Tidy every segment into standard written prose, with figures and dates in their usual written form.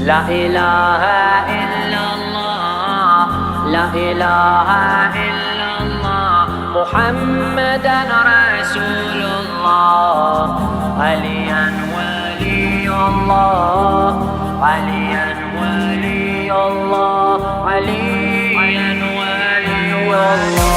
لا الہ الا اللہ، لا الہ الا اللہ، محمد رسول اللہ، علی ولی اللہ، علی ولی اللہ، علی ولی اللہ.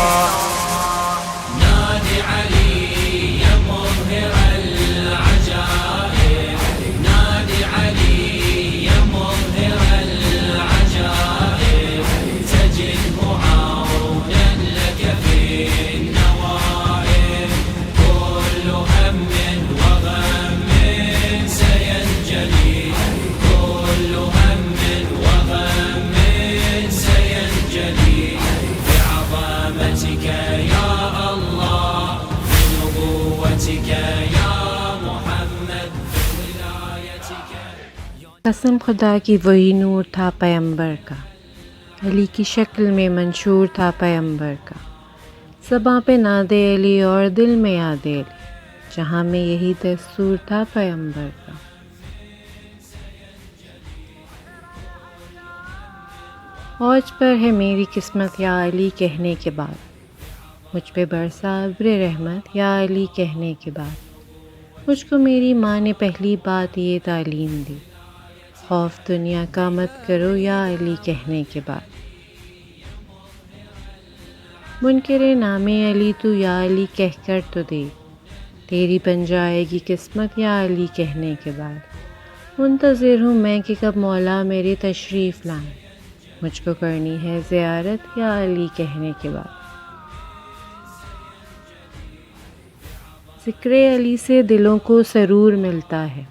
قسم خدا کی وہی نور تھا پیمبر کا، علی کی شکل میں منشور تھا پیمبر کا. زباں پہ ناد علی اور دل میں یاد علی، جہاں میں یہی دستور تھا پیمبر کا. اوج پر ہے میری قسمت یا علی کہنے کے بعد، مجھ پہ برسا ابر رحمت یا علی کہنے کے بعد. مجھ کو میری ماں نے پہلی بات یہ تعلیم دی، خوف دنیا کا مت کرو یا علی کہنے کے بعد. منکر نام علی تو یا علی کہہ کر تو دے، تیری بن جائے گی قسمت یا علی کہنے کے بعد. منتظر ہوں میں کہ کب مولا میرے تشریف لائیں، مجھ کو کرنی ہے زیارت یا علی کہنے کے بعد. ذکر علی سے دلوں کو سرور ملتا ہے،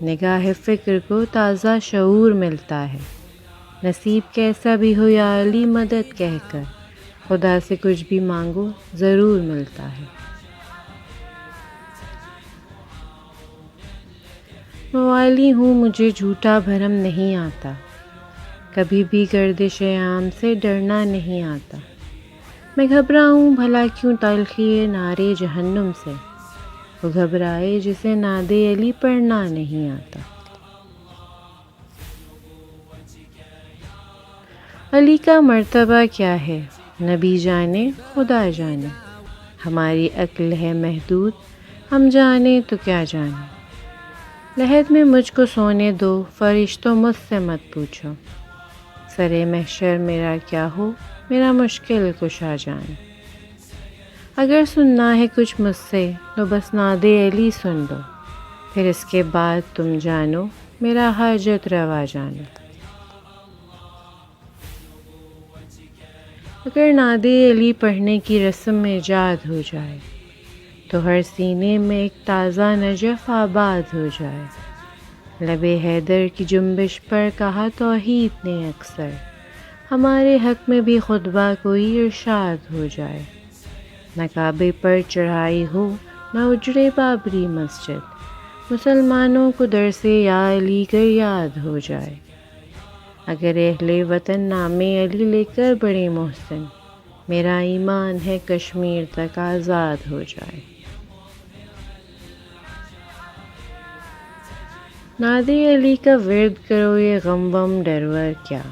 نگاہ فکر کو تازہ شعور ملتا ہے. نصیب کیسا بھی ہو یا علی مدد کہہ کر، خدا سے کچھ بھی مانگو ضرور ملتا ہے. موالی ہوں مجھے جھوٹا بھرم نہیں آتا، کبھی بھی گردش عام سے ڈرنا نہیں آتا. میں گھبراؤں بھلا کیوں تلخی نارے جہنم سے، وہ گھبرائے جسے ناد علی پڑھنا نہیں آتا. علی کا مرتبہ کیا ہے نبی جانے خدا جانے، ہماری عقل ہے محدود ہم جانے تو کیا جانے. لحد میں مجھ کو سونے دو فرشتوں مجھ سے مت پوچھو، سرے محشر میرا کیا ہو میرا مشکل کشا جانے. اگر سننا ہے کچھ مجھ سے تو بس ناد علی سن لو، پھر اس کے بعد تم جانو میرا حاجت روا جانو. اگر ناد علی پڑھنے کی رسم ایجاد ہو جائے تو ہر سینے میں ایک تازہ نجف آباد ہو جائے. لب حیدر کی جنبش پر کہا توحید نے اکثر، ہمارے حق میں بھی خطبہ کوئی ارشاد ہو جائے. نہ کعبے پر چڑھائی ہو نہ اجڑے بابری مسجد، مسلمانوں کو در سے یا علی گر یاد ہو جائے. اگر اہل وطن نام علی لے کر بڑے محسن، میرا ایمان ہے کشمیر تک آزاد ہو جائے. ناد علی کا ورد کرو یہ غم وم ڈرور کیا،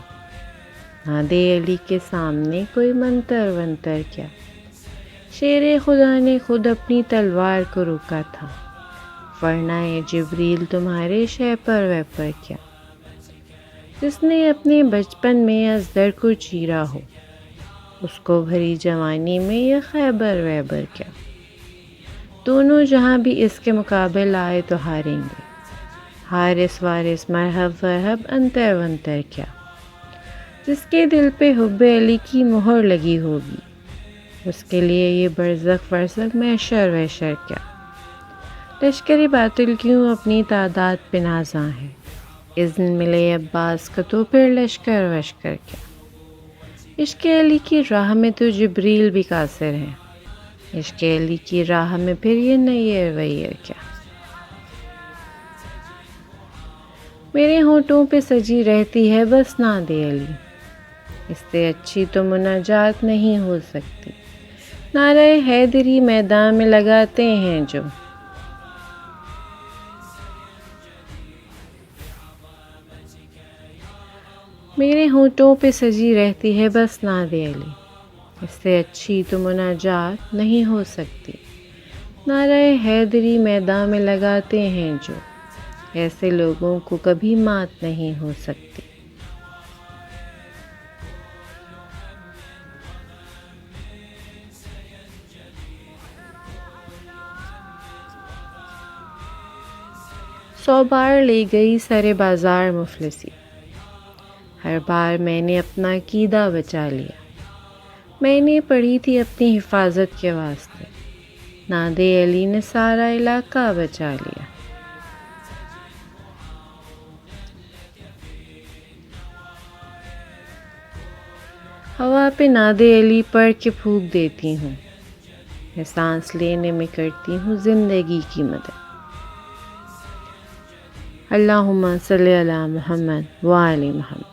ناد علی کے سامنے کوئی منتر ونتر کیا. شیر خدا نے خود اپنی تلوار کو روکا تھا، ورنہ جبریل تمہارے شے پر ویپر کیا. جس نے اپنے بچپن میں ازدر کو چیرا ہو، اس کو بھری جوانی میں یہ خیبر ویبر کیا. دونوں جہاں بھی اس کے مقابل آئے تو ہاریں گے، حارس وارث مرحب ورحب انتر ونتر کیا. جس کے دل پہ حب علی کی مہر لگی ہوگی، اس کے لیے یہ برزخ ورزخ محشر وحشر کیا. لشکر باطل کیوں اپنی تعداد پہ نازاں ہے، اذن ملے عباس کا تو پھر لشکر وشکر کیا. عشق علی کی راہ میں تو جبریل بھی قاصر ہیں، عشق علی کی راہ میں پھر یہ نیر ویر کیا. میرے ہونٹوں پہ سجی رہتی ہے بس ناد علی، اس سے اچھی تو مناجات نہیں ہو سکتی. نعرہ حیدری میدان میں لگاتے ہیں جو، میرے ہونٹوں پہ سجی رہتی ہے بس ناد علی، اس سے اچھی تو مناجات نہیں ہو سکتی۔ نعرہ حیدری میدان میں لگاتے ہیں جو، ایسے لوگوں کو کبھی مات نہیں ہو سکتی۔ سو بار لے گئی سرے بازار مفلسی، ہر بار میں نے اپنا عقیدہ بچا لیا۔ میں نے پڑھی تھی اپنی حفاظت کے واسطے، ناد علی نے سارا علاقہ بچا لیا۔ ہوا پہ ناد علی پڑھ کے پھونک دیتی ہوں، میں سانس لینے میں کرتی ہوں زندگی کی مدد۔ اللہم صلی علی محمد وآل محمد۔